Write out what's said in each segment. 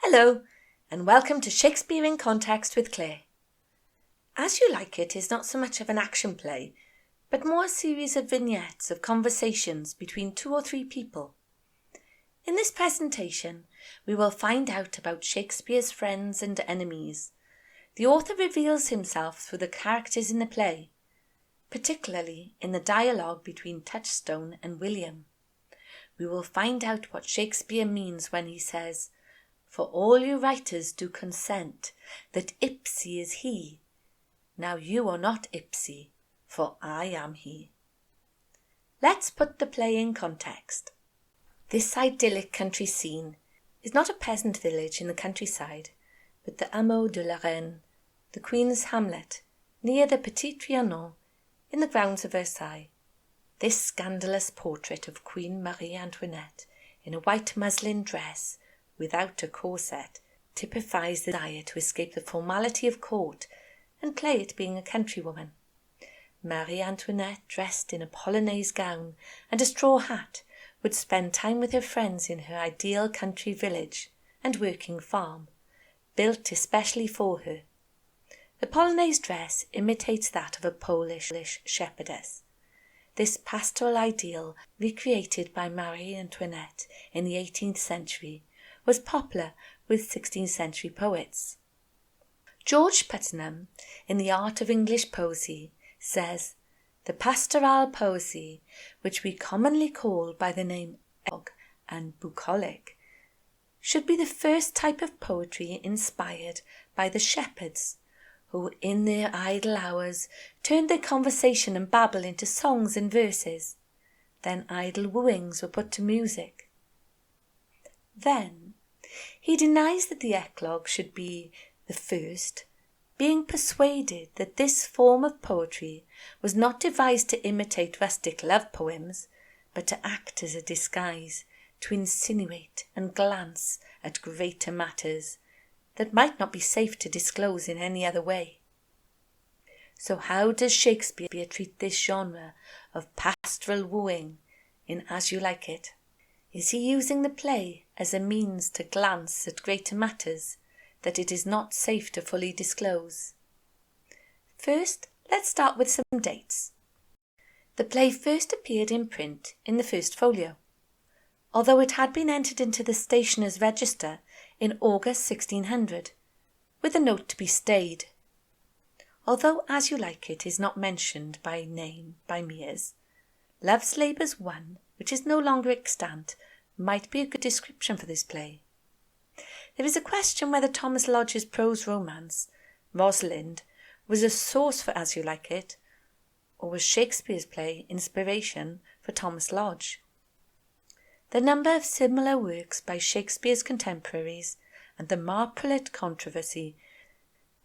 Hello, and welcome to Shakespeare in Context with Claire. As You Like It is not so much of an action play, but more a series of vignettes of conversations between 2 or 3 people. In this presentation, we will find out about Shakespeare's friends and enemies. The author reveals himself through the characters in the play, particularly in the dialogue between Touchstone and William. We will find out what Shakespeare means when he says, "For all you writers do consent that IPSE is he. Now you are not IPSE, for I am he." Let's put the play in context. This idyllic country scene is not a peasant village in the countryside, but the Hameau de la Reine, the Queen's hamlet, near the Petit Trianon, in the grounds of Versailles. This scandalous portrait of Queen Marie Antoinette in a white muslin dress without a corset typifies the desire to escape the formality of court and play at being a countrywoman. Marie Antoinette, dressed in a polonaise gown and a straw hat, would spend time with her friends in her ideal country village and working farm, built especially for her. The polonaise dress imitates that of a Polish shepherdess. This pastoral ideal, recreated by Marie Antoinette in the 18th century, was popular with 16th century poets. George Putnam, in The Art of English Poesy, says, "The pastoral poesy, which we commonly call by the name epilogue and bucolic, should be the first type of poetry inspired by the shepherds, who in their idle hours turned their conversation and babble into songs and verses. Then idle wooings were put to music." Then he denies that the eclogue should be the first, being persuaded that this form of poetry was not devised to imitate rustic love poems, but to act as a disguise, to insinuate and glance at greater matters that might not be safe to disclose in any other way. So how does Shakespeare treat this genre of pastoral wooing in As You Like It? Is he using the play as a means to glance at greater matters that it is not safe to fully disclose? First, let's start with some dates. The play first appeared in print in the first folio, although it had been entered into the Stationer's Register in August 1600, with a note to be stayed. Although As You Like It is not mentioned by name by Mears, Love's Labour's 1, which is no longer extant, might be a good description for this play. There is a question whether Thomas Lodge's prose romance, Rosalind, was a source for As You Like It, or was Shakespeare's play inspiration for Thomas Lodge. The number of similar works by Shakespeare's contemporaries and the Marprelate controversy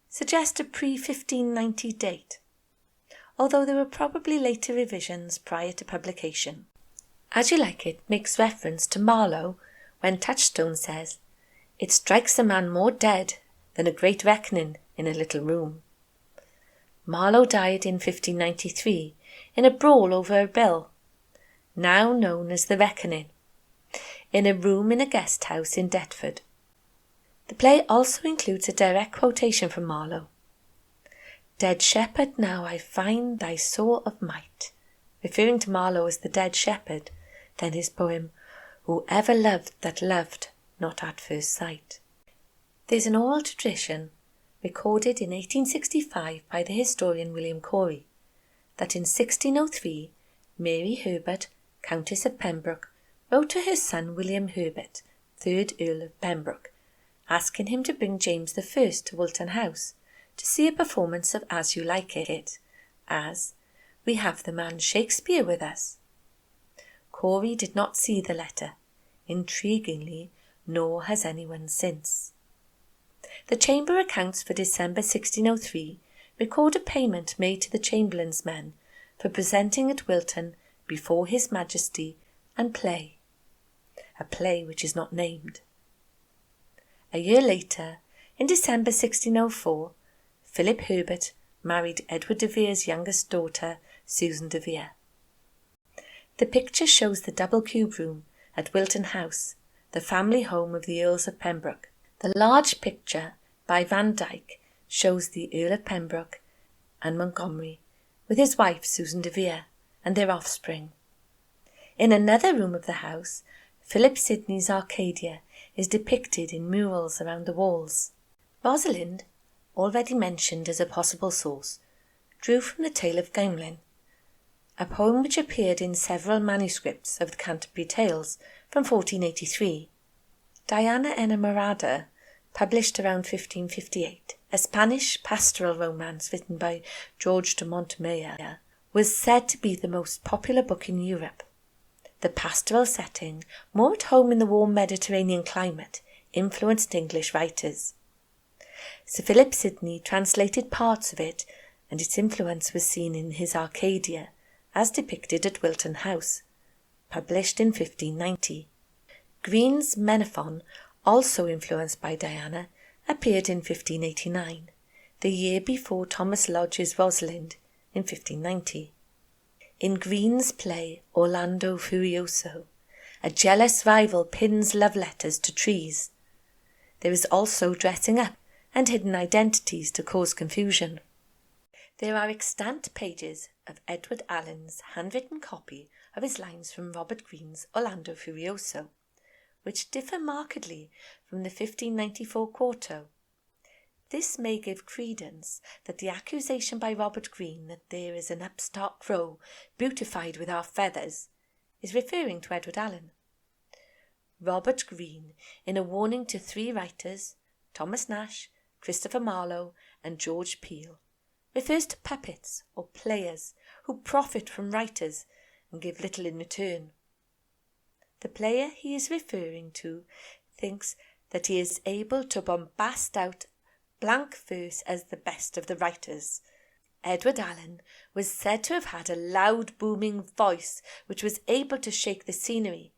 suggest a pre-1590 date, although there were probably later revisions prior to publication. As You Like It makes reference to Marlowe when Touchstone says, "It strikes a man more dead than a great reckoning in a little room." Marlowe died in 1593 in a brawl over a bill, now known as the Reckoning, in a room in a guest house in Deptford. The play also includes a direct quotation from Marlowe. "Dead shepherd, now I find thy sore of might," referring to Marlowe as the dead shepherd, then his poem, "Who ever loved that loved not at first sight." There's an oral tradition, recorded in 1865 by the historian William Corey, that in 1603 Mary Herbert, Countess of Pembroke, wrote to her son William Herbert, 3rd Earl of Pembroke, asking him to bring James I to Wilton House to see a performance of As You Like It, as "we have the man Shakespeare with us." Corey did not see the letter, intriguingly, nor has anyone since. The Chamber accounts for December 1603 record a payment made to the Chamberlain's men for presenting at Wilton before His Majesty and play, a play which is not named. A year later, in December 1604, Philip Herbert married Edward de Vere's youngest daughter, Susan de Vere. The picture shows the double cube room at Wilton House, the family home of the Earls of Pembroke. The large picture by Van Dyck shows the Earl of Pembroke and Montgomery with his wife Susan de Vere and their offspring. In another room of the house, Philip Sidney's Arcadia is depicted in murals around the walls. Rosalind, already mentioned as a possible source, drew from the Tale of Gamelyn, a poem which appeared in several manuscripts of the Canterbury Tales from 1483. Diana Enamorada, published around 1558, a Spanish pastoral romance written by George de Montemayor, was said to be the most popular book in Europe. The pastoral setting, more at home in the warm Mediterranean climate, influenced English writers. Sir Philip Sidney translated parts of it, and its influence was seen in his Arcadia, as depicted at Wilton House, published in 1590. Green's Menaphon, also influenced by Diana, appeared in 1589, the year before Thomas Lodge's Rosalind in 1590. In Green's play Orlando Furioso, a jealous rival pins love letters to trees. There is also dressing up and hidden identities to cause confusion. There are extant pages of Edward Allen's handwritten copy of his lines from Robert Greene's Orlando Furioso, which differ markedly from the 1594 quarto. This may give credence that the accusation by Robert Greene that there is an upstart crow beautified with our feathers is referring to Edward Allen. Robert Greene, in a warning to three writers, Thomas Nash, Christopher Marlowe and George Peele, refers to puppets or players who profit from writers and give little in return. The player he is referring to thinks that he is able to bombast out blank verse as the best of the writers. Edward Allen was said to have had a loud booming voice which was able to shake the scenery,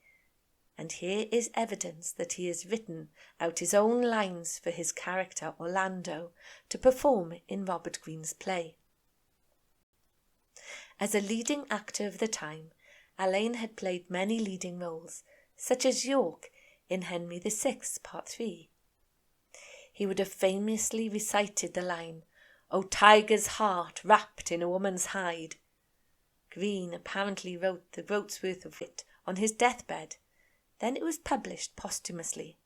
and here is evidence that he has written out his own lines for his character Orlando to perform in Robert Greene's play. As a leading actor of the time, Alleyn had played many leading roles, such as York in Henry VI, Part 3. He would have famously recited the line, "O tiger's heart wrapped in a woman's hide." Greene apparently wrote the Groatsworth of Witt on his deathbed. Then it was published posthumously.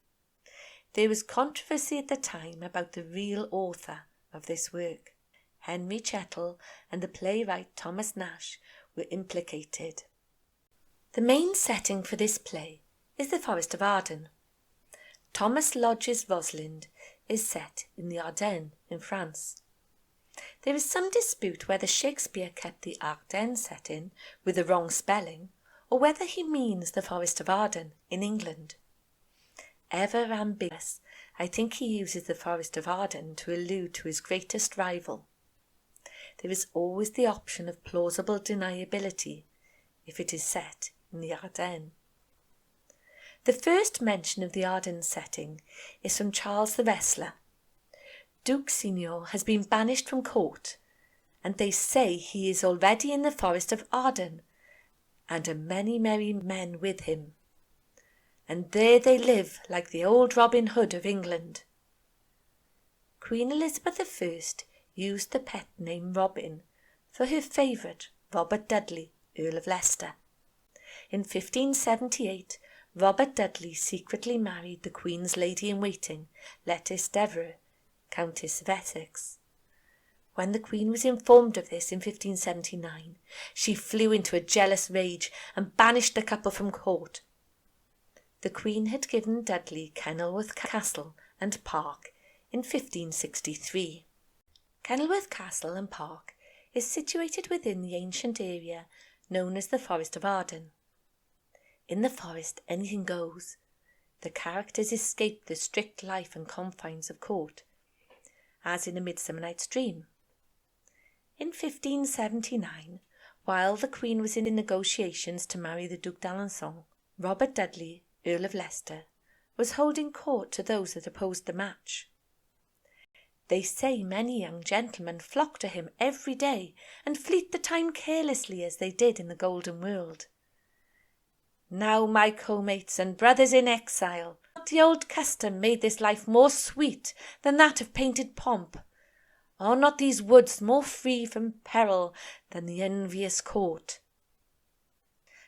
There was controversy at the time about the real author of this work. Henry Chettle and the playwright Thomas Nash were implicated. The main setting for this play is the Forest of Arden. Thomas Lodge's Rosalind is set in the Ardennes in France. There is some dispute whether Shakespeare kept the Ardennes setting with the wrong spelling or whether he means the Forest of Arden in England. Ever ambiguous, I think he uses the Forest of Arden to allude to his greatest rival. There is always the option of plausible deniability if it is set in the Ardennes. The first mention of the Ardennes setting is from Charles the Wrestler. Duke Signor has been banished from court, and they say he is already in the Forest of Arden, and a many merry men with him. And there they live like the old Robin Hood of England. Queen Elizabeth I used the pet name Robin for her favourite Robert Dudley, Earl of Leicester. In 1578, Robert Dudley secretly married the Queen's lady-in-waiting, Lettice Devereux, Countess of Essex. When the Queen was informed of this in 1579, she flew into a jealous rage and banished the couple from court. The Queen had given Dudley Kenilworth Castle and Park in 1563. Kenilworth Castle and Park is situated within the ancient area known as the Forest of Arden. In the forest, anything goes. The characters escape the strict life and confines of court, as in A Midsummer Night's Dream. In 1579, while the Queen was in negotiations to marry the Duc d'Alençon, Robert Dudley, Earl of Leicester, was holding court to those that opposed the match. They say many young gentlemen flock to him every day and fleet the time carelessly as they did in the Golden World. Now, my co-mates and brothers in exile, The old custom made this life more sweet than that of painted pomp? Are not these woods more free from peril than the envious court?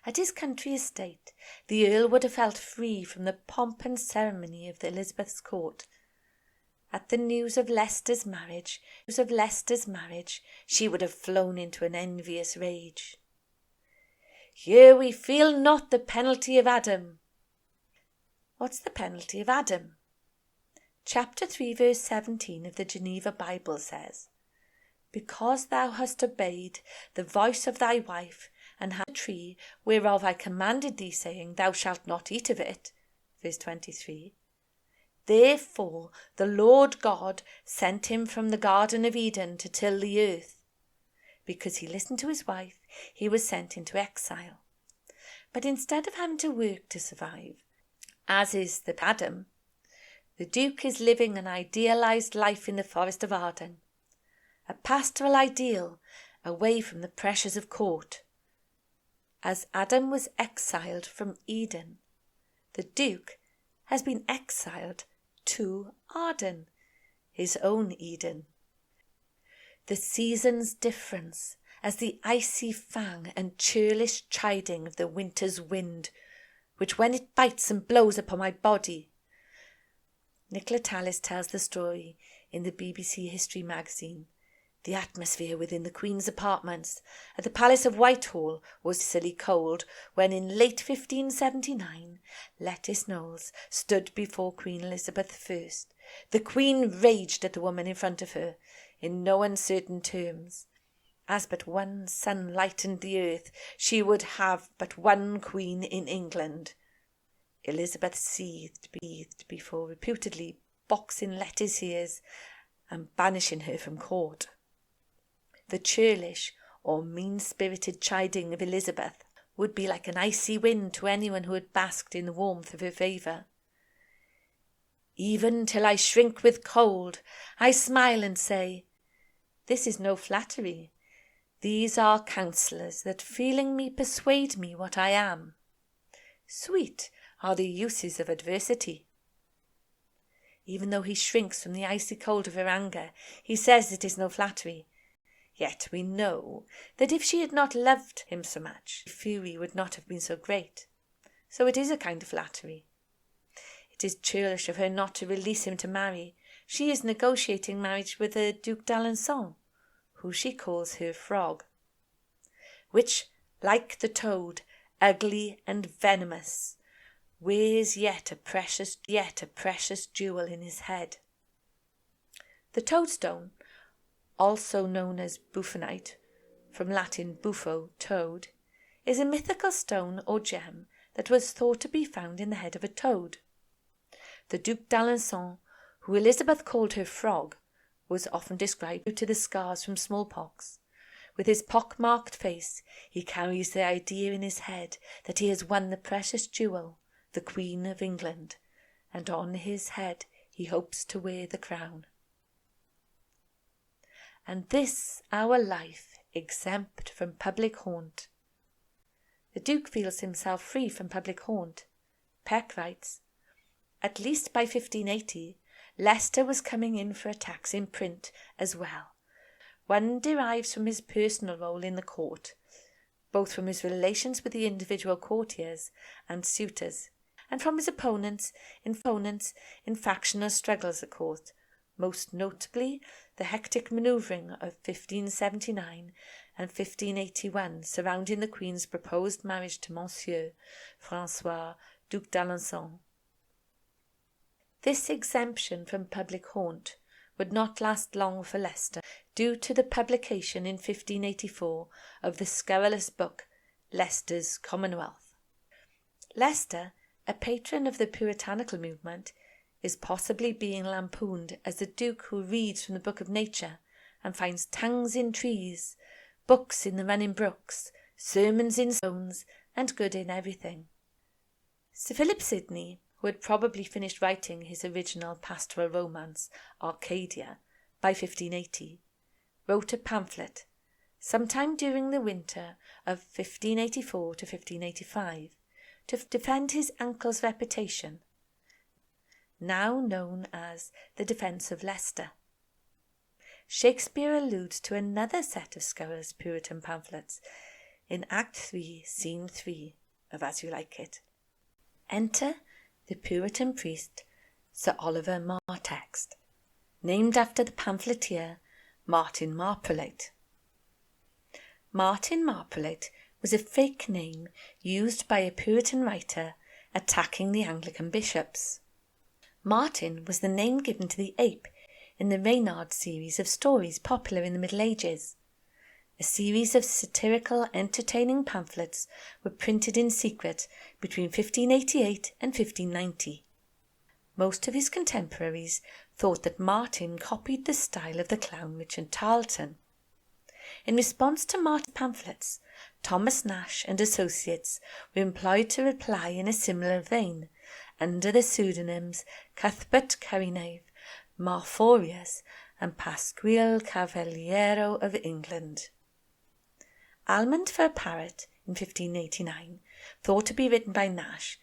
At his country estate, the Earl would have felt free from the pomp and ceremony of the Elizabeth's court. At the news of Leicester's marriage, she would have flown into an envious rage. Here we feel not the penalty of Adam. What's the penalty of Adam? Chapter 3, verse 17 of the Geneva Bible says, "Because thou hast obeyed the voice of thy wife, and had a tree whereof I commanded thee, saying, Thou shalt not eat of it." Verse 23. Therefore the Lord God sent him from the Garden of Eden to till the earth. Because he listened to his wife, he was sent into exile. But instead of having to work to survive, as is the Adam, the Duke is living an idealised life in the forest of Arden, a pastoral ideal away from the pressures of court. As Adam was exiled from Eden, the Duke has been exiled to Arden, his own Eden. The season's difference as the icy fang and churlish chiding of the winter's wind, which when it bites and blows upon my body. Nicola Tallis tells the story in the BBC History magazine. The atmosphere within the Queen's apartments at the Palace of Whitehall was silly cold when in late 1579 Lettice Knowles stood before Queen Elizabeth I. The Queen raged at the woman in front of her in no uncertain terms. As but one sun lightened the earth, she would have but one queen in England. Elizabeth seethed before reputedly boxing Lettice's ears and banishing her from court. The churlish or mean-spirited chiding of Elizabeth would be like an icy wind to anyone who had basked in the warmth of her favour. Even till I shrink with cold, I smile and say, "This is no flattery. These are counsellors that feeling me persuade me what I am. Sweet are the uses of adversity." Even though he shrinks from the icy cold of her anger, he says it is no flattery. Yet we know that if she had not loved him so much, the fury would not have been so great. So it is a kind of flattery. It is churlish of her not to release him to marry. She is negotiating marriage with the Duc d'Alençon, who she calls her frog, which, like the toad, ugly and venomous, wears yet a precious jewel in his head. The toadstone, also known as buffonite, from Latin buffo, toad, is a mythical stone or gem that was thought to be found in the head of a toad. The Duc d'Alençon, who Elizabeth called her frog, was often described due to the scars from smallpox. With his pock-marked face, he carries the idea in his head that he has won the precious jewel, the Queen of England, and on his head he hopes to wear the crown. And this our life exempt from public haunt. The Duke feels himself free from public haunt. Peck writes, "At least by 1580, Leicester was coming in for attacks in print as well. One derives from his personal role in the court, both from his relations with the individual courtiers and suitors, and from his opponents in factional struggles at court, most notably the hectic manoeuvring of 1579 and 1581 surrounding the Queen's proposed marriage to Monsieur François, Duc d'Alençon. This exemption from public haunt would not last long for Leicester, due to the publication in 1584 of the scurrilous book Leicester's Commonwealth. Leicester, a patron of the puritanical movement, is possibly being lampooned as the Duke who reads from the book of nature and finds tongues in trees, books in the running brooks, sermons in stones, and good in everything. Sir Philip Sidney, who had probably finished writing his original pastoral romance, Arcadia, by 1580, wrote a pamphlet, sometime during the winter of 1584 to 1585, to defend his uncle's reputation. now known as The Defence of Leicester. Shakespeare alludes to another set of scurrilous Puritan pamphlets in Act 3, Scene 3 of As You Like It. Enter the Puritan priest Sir Oliver Martext, named after the pamphleteer Martin Marprelate. Martin Marprelate was a fake name used by a Puritan writer attacking the Anglican bishops. Martin was the name given to the ape in the Reynard series of stories popular in the Middle Ages. A series of satirical, entertaining pamphlets were printed in secret between 1588 and 1590. Most of his contemporaries thought that Martin copied the style of the clown Richard Tarleton. In response to Martin's pamphlets, Thomas Nash and associates were employed to reply in a similar vein, under the pseudonyms Cuthbert Carynave, Marforius, and Pasquale Cavaliero of England. Almond for a Parrot, in 1589, thought to be written by Nash,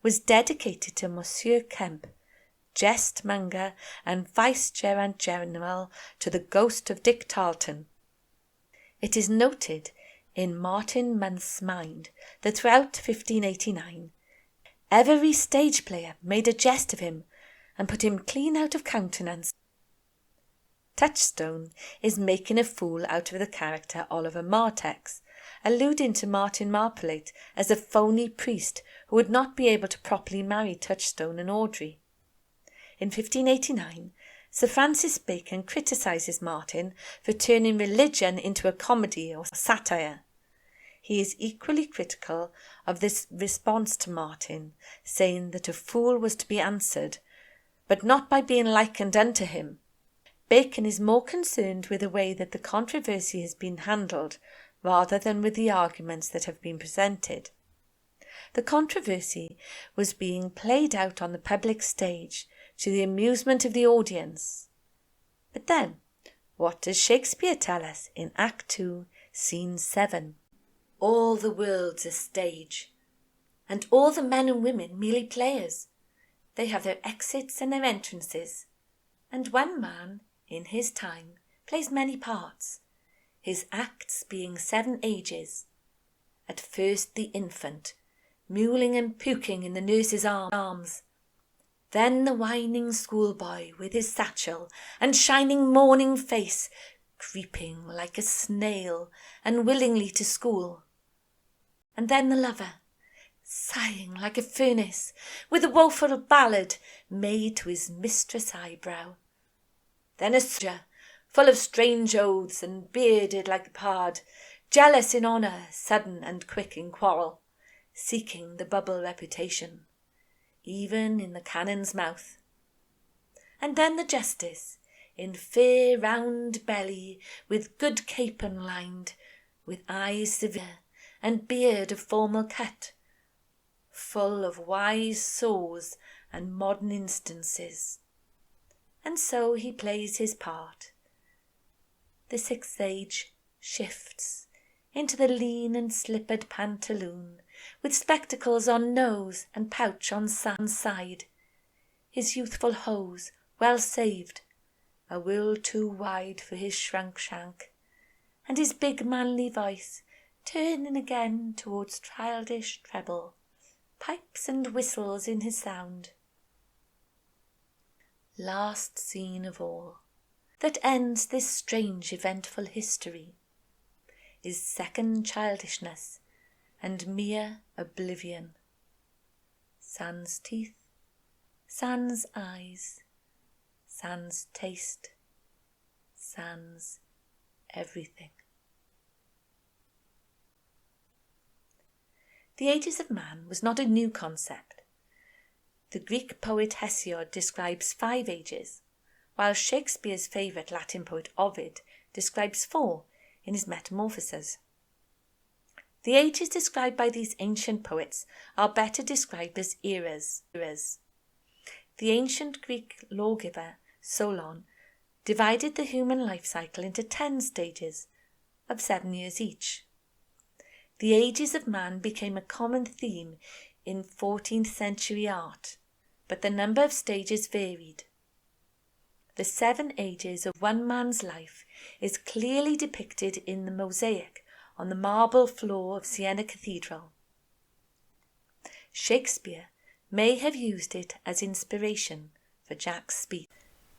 was dedicated to Monsieur Kemp, jest monger and vice-gerant general to the ghost of Dick Tarleton. It is noted in Martin Month's mind that throughout 1589, every stage player made a jest of him and put him clean out of countenance. Touchstone is making a fool out of the character Oliver Martext, alluding to Martin Marprelate as a phony priest who would not be able to properly marry Touchstone and Audrey. In 1589, Sir Francis Bacon criticises Martin for turning religion into a comedy or satire. He is equally critical of this response to Martin, saying that a fool was to be answered, but not by being likened unto him. Bacon is more concerned with the way that the controversy has been handled rather than with the arguments that have been presented. The controversy was being played out on the public stage to the amusement of the audience. But then, what does Shakespeare tell us in Act 2, Scene 7? All the world's a stage, and all the men and women merely players. They have their exits and their entrances, and one man, in his time, plays many parts, his acts being 7 ages. At first the infant, mewling and puking in the nurse's arms. Then the whining schoolboy with his satchel and shining morning face, creeping like a snail unwillingly to school. And then the lover, sighing like a furnace, with a woeful ballad made to his mistress' eyebrow. Then a soldier, full of strange oaths and bearded like a pard, jealous in honour, sudden and quick in quarrel, seeking the bubble reputation, even in the cannon's mouth. And then the justice, in fair round belly, with good capon lined, with eyes severe, and beard of formal cut, full of wise saws and modern instances. And so he plays his part. The 6th age shifts into the lean and slippered pantaloon, with spectacles on nose and pouch on side, his youthful hose well saved, a will too wide for his shrunk shank, and his big manly voice turning again towards childish treble, pipes and whistles in his sound. Last scene of all, that ends this strange eventful history, is second childishness and mere oblivion. Sans teeth, sans eyes, sans taste, sans everything. The ages of man was not a new concept. The Greek poet Hesiod describes 5 ages, while Shakespeare's favourite Latin poet Ovid describes 4 in his Metamorphoses. The ages described by these ancient poets are better described as eras. The ancient Greek lawgiver Solon divided the human life cycle into 10 stages of 7 years each. The ages of man became a common theme in 14th century art, but the number of stages varied. The 7 ages of one man's life is clearly depicted in the mosaic on the marble floor of Siena Cathedral. Shakespeare may have used it as inspiration for Jaques' speech.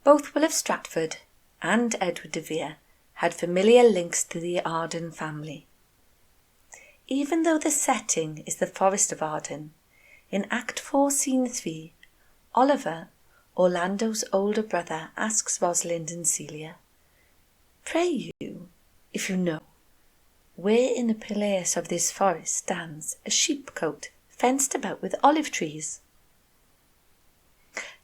Both Will of Stratford and Edward de Vere had familiar links to the Arden family. Even though the setting is the Forest of Arden, in Act 4, Scene 3, Oliver, Orlando's older brother, asks Rosalind and Celia, "Pray you, if you know, where in the palace of this forest stands a sheepcote fenced about with olive trees?"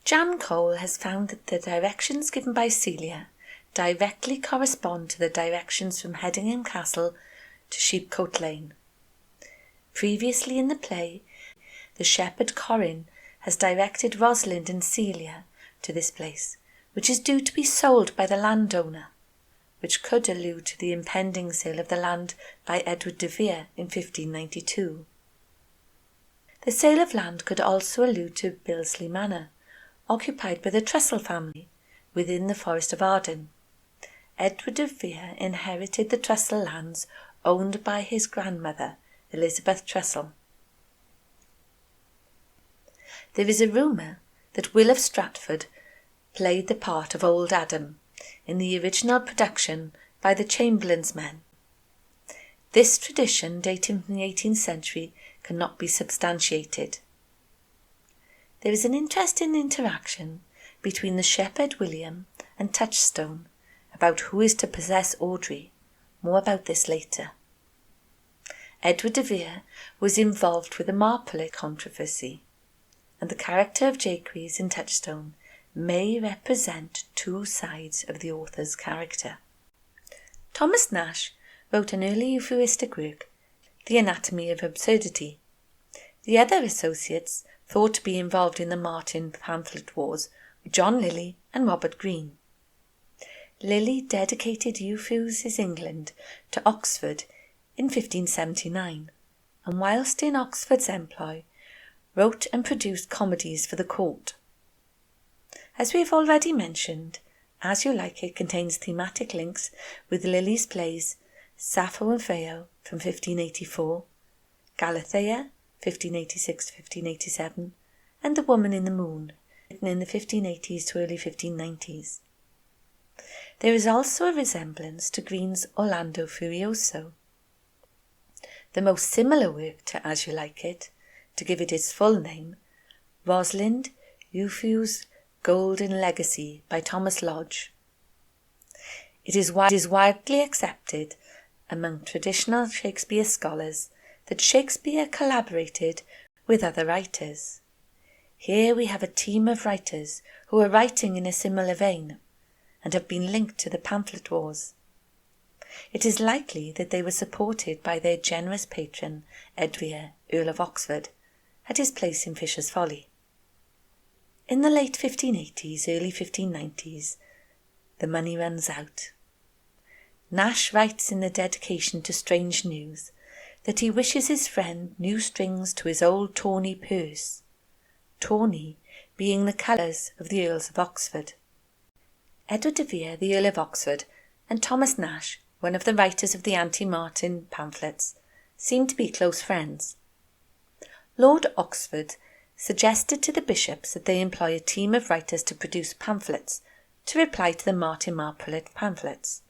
Jan Cole has found that the directions given by Celia directly correspond to the directions from Headingham Castle to Sheepcote Lane. Previously in the play, the shepherd Corin has directed Rosalind and Celia to this place, which is due to be sold by the landowner, which could allude to the impending sale of the land by Edward de Vere in 1592. The sale of land could also allude to Bilsley Manor, occupied by the Trussell family within the Forest of Arden. Edward de Vere inherited the Trussell lands owned by his grandmother, Elizabeth Trussell. There is a rumour that Will of Stratford played the part of Old Adam in the original production by the Chamberlain's men. This tradition, dating from the 18th century, cannot be substantiated. There is an interesting interaction between the shepherd William and Touchstone about who is to possess Audrey. More about this later. Edward de Vere was involved with the Marprelate controversy, and the character of Jaques in Touchstone may represent 2 sides of the author's character. Thomas Nash wrote an early Euphuistic work, The Anatomy of Absurdity. The other associates thought to be involved in the Martin pamphlet wars were John Lilly and Robert Greene. Lilly dedicated Euphuist's England to Oxford in 1579, and whilst in Oxford's employ, wrote and produced comedies for the court. As we have already mentioned, As You Like It contains thematic links with Lilly's plays Sappho and Phao from 1584, Galathea 1586-1587, and The Woman in the Moon, written in the 1580s to early 1590s. There is also a resemblance to Greene's Orlando Furioso. The most similar work to As You Like It, to give it its full name, Rosalind, Euphuist's Golden Legacy by Thomas Lodge. It is widely accepted among traditional Shakespeare scholars that Shakespeare collaborated with other writers. Here we have a team of writers who are writing in a similar vein and have been linked to the pamphlet wars. It is likely that they were supported by their generous patron, Vere, Earl of Oxford, at his place in Fisher's Folly. In the late 1580s, early 1590s, the money runs out. Nash writes in the dedication to Strange News that he wishes his friend new strings to his old tawny purse, tawny being the colours of the Earls of Oxford. Edward de Vere, the Earl of Oxford, and Thomas Nash, one of the writers of the anti-Martin pamphlets, seem to be close friends. Lord Oxford suggested to the bishops that they employ a team of writers to produce pamphlets to reply to the Martin Marprelate pamphlets.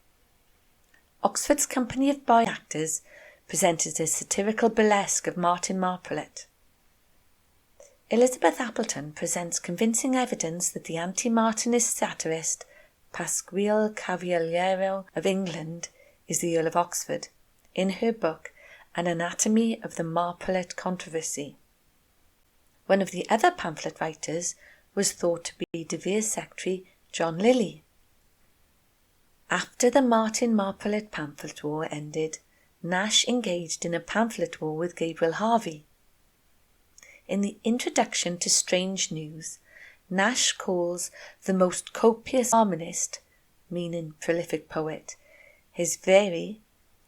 Oxford's company of boy actors presented a satirical burlesque of Martin Marprelate. Elizabeth Appleton presents convincing evidence that the anti-Martinist satirist Pasquale Cavaliero of England is the Earl of Oxford, in her book An Anatomy of the Marprelate Controversy. One of the other pamphlet writers was thought to be de Vere's secretary John Lilly. After the Martin Marprelate pamphlet war ended, Nash engaged in a pamphlet war with Gabriel Harvey. In the introduction to Strange News, Nash calls the most copious harmonist, meaning prolific poet, his Vere,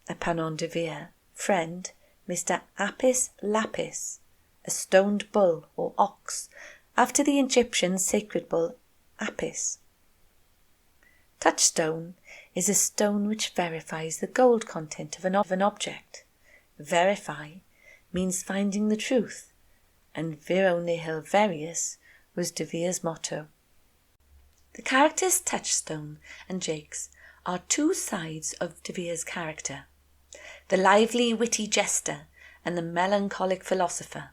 a Panon de Vere, friend, Mr. Apis Lapis, a stoned bull or ox, after the Egyptian sacred bull Apis. Touchstone is a stone which verifies the gold content of an object. Verify means finding the truth, and vero nihil verius was De Vere's motto. The characters Touchstone and Jaques are two sides of De Vere's character, the lively, witty jester and the melancholic philosopher.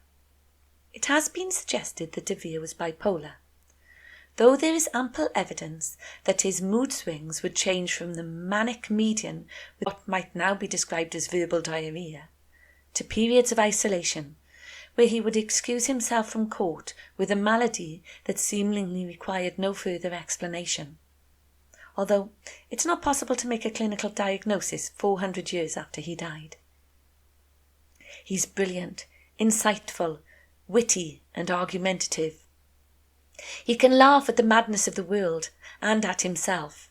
It has been suggested that De Vere was bipolar, though there is ample evidence that his mood swings would change from the manic median with what might now be described as verbal diarrhea to periods of isolation, where he would excuse himself from court with a malady that seemingly required no further explanation, although it's not possible to make a clinical diagnosis 400 years after he died. He's brilliant, insightful, witty and argumentative. He can laugh at the madness of the world and at himself.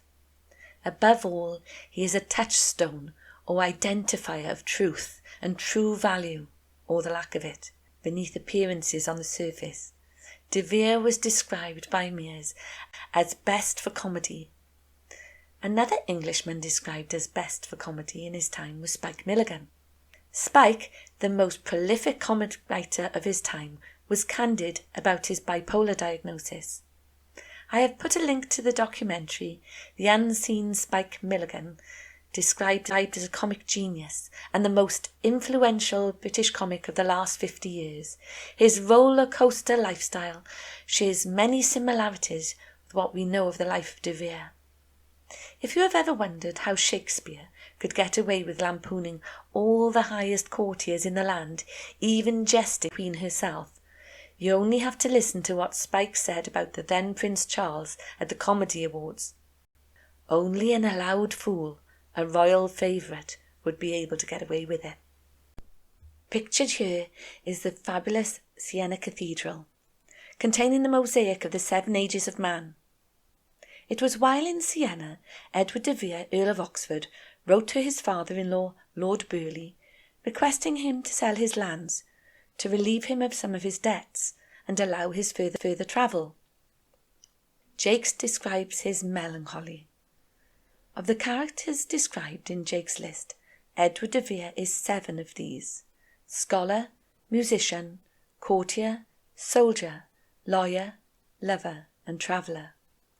Above all, he is a touchstone or identifier of truth and true value, or the lack of it, beneath appearances on the surface. De Vere was described by Mears as best for comedy. Another Englishman described as best for comedy in his time was Spike Milligan. Spike, the most prolific comic writer of his time, was candid about his bipolar diagnosis. I have put a link to the documentary The Unseen Spike Milligan, described as a comic genius and the most influential British comic of the last 50 years. His roller coaster lifestyle shares many similarities with what we know of the life of De Vere. If you have ever wondered how Shakespeare could get away with lampooning all the highest courtiers in the land, even jesting the Queen herself, you only have to listen to what Spike said about the then Prince Charles at the Comedy Awards. Only an allowed fool, a royal favourite, would be able to get away with it. Pictured here is the fabulous Siena Cathedral, containing the mosaic of the 7 ages of man. It was while in Siena, Edward de Vere, Earl of Oxford, wrote to his father-in-law, Lord Burleigh, requesting him to sell his lands, to relieve him of some of his debts and allow his further travel. Jaques describes his melancholy. Of the characters described in Jaques' list, Edward de Vere is 7 of these: scholar, musician, courtier, soldier, lawyer, lover, and traveller.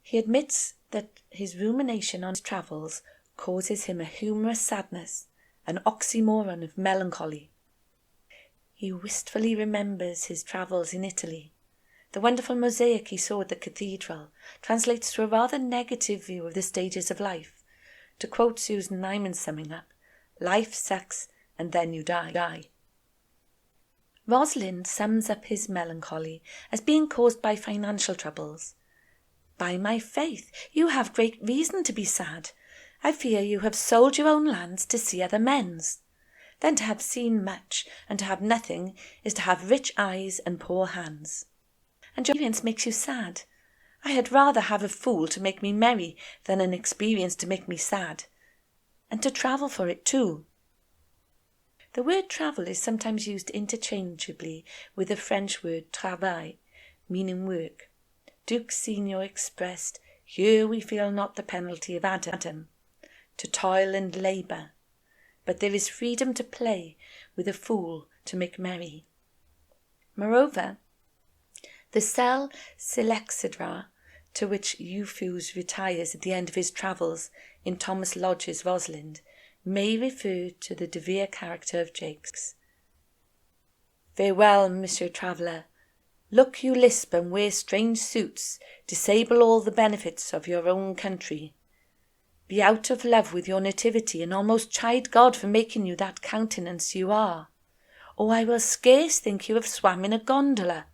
He admits that his rumination on his travels causes him a humorous sadness, an oxymoron of melancholy. He wistfully remembers his travels in Italy. The wonderful mosaic he saw at the cathedral translates to a rather negative view of the stages of life. To quote Susan Nyman's summing up, life sucks and then you die. Rosalind sums up his melancholy as being caused by financial troubles. By my faith, you have great reason to be sad. I fear you have sold your own lands to see other men's. Then to have seen much and to have nothing is to have rich eyes and poor hands. And your experience makes you sad. I had rather have a fool to make me merry than an experience to make me sad. And to travel for it too. The word travel is sometimes used interchangeably with the French word travail, meaning work. Duke Senior expressed, "Here we feel not the penalty of Adam, to toil and labour, but there is freedom to play, with a fool to make merry." Moreover, the cell Silexidra, to which Euphuist retires at the end of his travels in Thomas Lodge's Rosalind, may refer to the De Vere character of Jaques. "Farewell, Monsieur Traveller. Look you lisp and wear strange suits, disable all the benefits of your own country. Be out of love with your nativity, and almost chide God for making you that countenance you are, or I will scarce think you have swam in a gondola."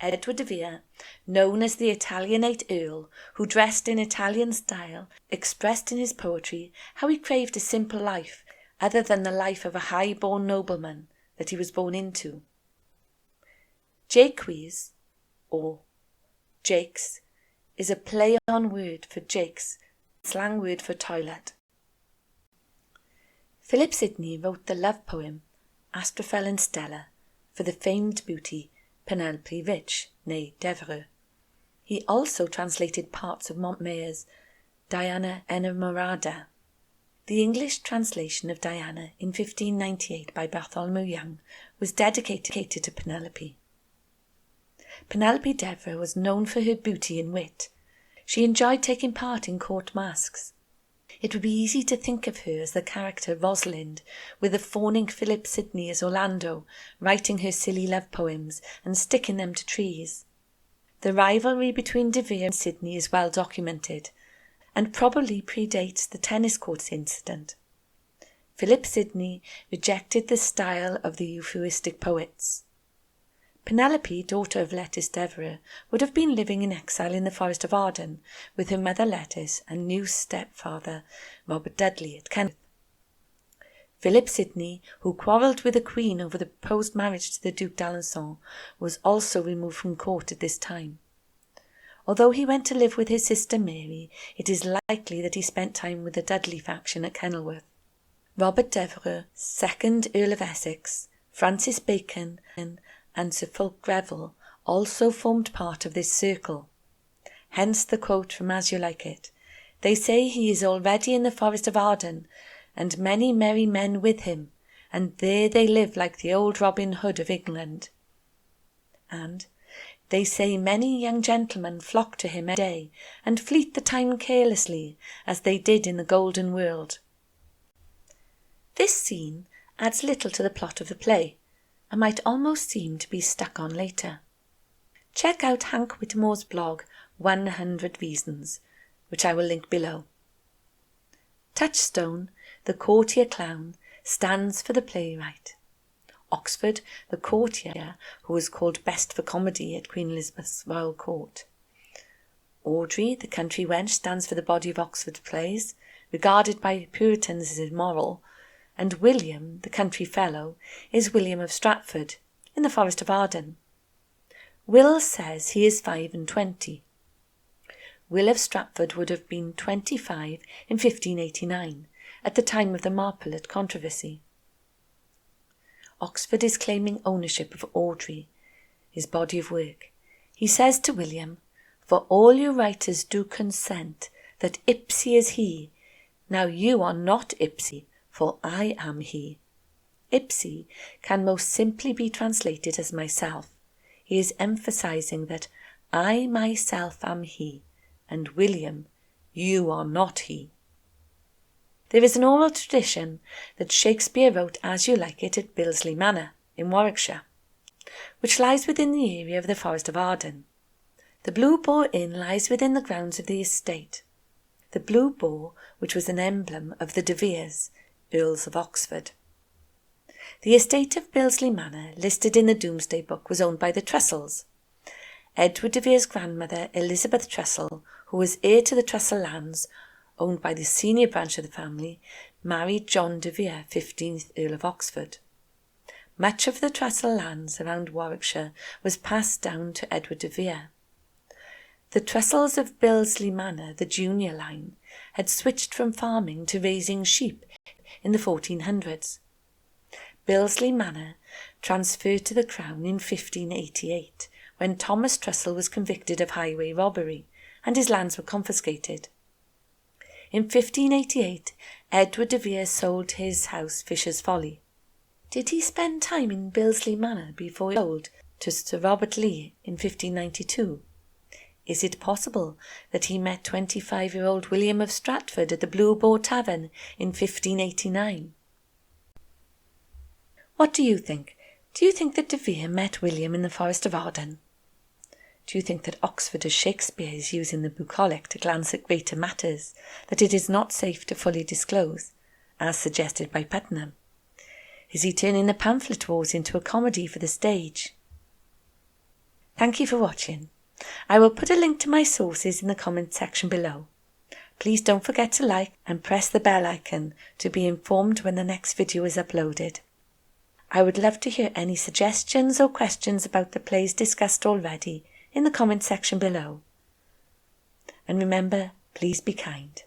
Edward de Vere, known as the Italianate Earl, who dressed in Italian style, expressed in his poetry how he craved a simple life, other than the life of a high-born nobleman that he was born into. Jaques, or Jaques, is a play-on word for Jaques, slang word for toilet. Philip Sidney wrote the love poem Astrophel and Stella for the famed beauty Penelope Rich née Devereux. He also translated parts of Montmayer's Diana Enamorada. The English translation of Diana in 1598 by Bartholomew Young was dedicated to Penelope. Penelope Devereux was known for her beauty and wit. She enjoyed taking part in court masques. It would be easy to think of her as the character Rosalind, with the fawning Philip Sidney as Orlando, writing her silly love poems and sticking them to trees. The rivalry between De Vere and Sidney is well documented, and probably predates the tennis courts incident. Philip Sidney rejected the style of the Euphuistic poets. Penelope, daughter of Lettice Devereux, would have been living in exile in the forest of Arden with her mother Lettice and new stepfather Robert Dudley at Kenilworth. Philip Sidney, who quarrelled with the Queen over the proposed marriage to the Duc d'Alençon, was also removed from court at this time. Although he went to live with his sister Mary, it is likely that he spent time with the Dudley faction at Kenilworth. Robert Devereux, 2nd Earl of Essex, Francis Bacon, and Sir Fulk Greville also formed part of this circle. Hence the quote from As You Like It. They say he is already in the forest of Arden, and many merry men with him, and there they live like the old Robin Hood of England. And they say many young gentlemen flock to him every day, and fleet the time carelessly, as they did in the golden world. This scene adds little to the plot of the play, and might almost seem to be stuck on later. Check out Hank Whitmore's blog, 100 Reasons, which I will link below. Touchstone, the courtier clown, stands for the playwright. Oxford, the courtier who was called best for comedy at Queen Elizabeth's royal court. Audrey, the country wench, stands for the body of Oxford plays, regarded by Puritans as immoral, and William, the country fellow, is William of Stratford, in the forest of Arden. Will says he is 25. Will of Stratford would have been 25 in 1589, at the time of the Marprelate controversy. Oxford is claiming ownership of Audrey, his body of work. He says to William, "For all you writers do consent that IPSE is he. Now you are not IPSE, for I am he." IPSE can most simply be translated as myself. He is emphasizing that I myself am he, and William, you are not he. There is an oral tradition that Shakespeare wrote As You Like It at Bilsely Manor in Warwickshire, which lies within the area of the Forest of Arden. The Blue Boar Inn lies within the grounds of the estate. The blue boar, which was an emblem of the De Veres, Earls of Oxford. The estate of Bilsely Manor, listed in the Domesday Book, was owned by the Trussels. Edward de Vere's grandmother, Elizabeth Trussell, who was heir to the Trussell lands, owned by the senior branch of the family, married John de Vere, 15th Earl of Oxford. Much of the Trussell lands around Warwickshire was passed down to Edward de Vere. The Trussells of Bilsely Manor, the junior line, had switched from farming to raising sheep in the 1400s. Bilsely Manor transferred to the Crown in 1588, when Thomas Trussell was convicted of highway robbery, and his lands were confiscated. In 1588, Edward de Vere sold his house Fisher's Folly. Did he spend time in Bilsely Manor before he sold to Sir Robert Lee in 1592? Is it possible that he met 25-year-old William of Stratford at the Blue Boar Tavern in 1589? What do you think? Do you think that de Vere met William in the Forest of Arden? Do you think that Oxford as Shakespeare is using the bucolic to glance at greater matters that it is not safe to fully disclose, as suggested by Putnam? Is he turning the pamphlet wars into a comedy for the stage? Thank you for watching. I will put a link to my sources in the comment section below. Please don't forget to like and press the bell icon to be informed when the next video is uploaded. I would love to hear any suggestions or questions about the plays discussed already in the comment section below. And remember, please be kind.